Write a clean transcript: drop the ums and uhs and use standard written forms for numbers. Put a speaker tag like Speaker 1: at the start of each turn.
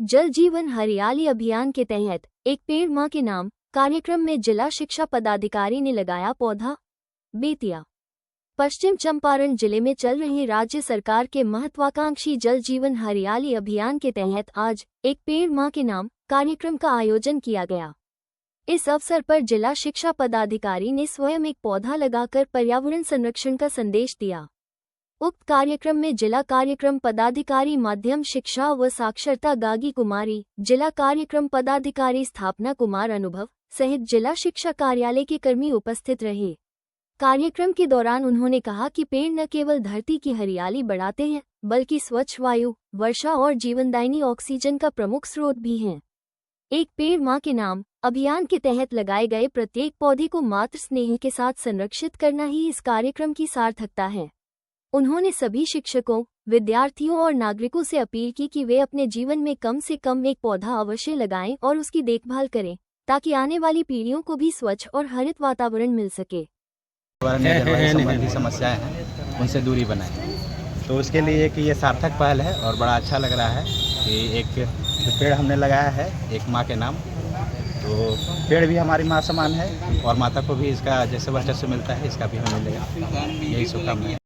Speaker 1: जल जीवन हरियाली अभियान के तहत एक पेड़ मां के नाम कार्यक्रम में जिला शिक्षा पदाधिकारी ने लगाया पौधा। बेतिया पश्चिम चंपारण जिले में चल रहे राज्य सरकार के महत्वाकांक्षी जल जीवन हरियाली अभियान के तहत आज एक पेड़ मां के नाम कार्यक्रम का आयोजन किया गया। इस अवसर पर जिला शिक्षा पदाधिकारी ने स्वयं एक पौधा लगाकर पर्यावरण संरक्षण का संदेश दिया। उक्त कार्यक्रम में जिला कार्यक्रम पदाधिकारी माध्यम शिक्षा व साक्षरता गागी कुमारी, जिला कार्यक्रम पदाधिकारी स्थापना कुमार अनुभव सहित जिला शिक्षा कार्यालय के कर्मी उपस्थित रहे। कार्यक्रम के दौरान उन्होंने कहा कि पेड़ न केवल धरती की हरियाली बढ़ाते हैं बल्कि स्वच्छ वायु, वर्षा और जीवनदायिनी ऑक्सीजन का प्रमुख स्रोत भी हैं। एक पेड़ मां के नाम अभियान के तहत लगाए गए प्रत्येक पौधे को मातृ स्नेह के साथ संरक्षित करना ही इस कार्यक्रम की सार्थकता है। उन्होंने सभी शिक्षकों, विद्यार्थियों और नागरिकों से अपील की कि वे अपने जीवन में कम से कम एक पौधा अवश्य लगाएं और उसकी देखभाल करें ताकि आने वाली पीढ़ियों को भी स्वच्छ और हरित वातावरण मिल सके।
Speaker 2: संबंधी समस्याएं हैं उनसे दूरी बनाएं, तो उसके लिए कि ये सार्थक पहल है और बड़ा अच्छा लग रहा है कि एक पेड़ हमने लगाया है एक माँ के नाम। तो पेड़ भी हमारी माँ समान है और माता को भी इसका जैसे वर्चस्व मिलता है इसका भी हमें मिलेगा। यही शुभकामनाएं।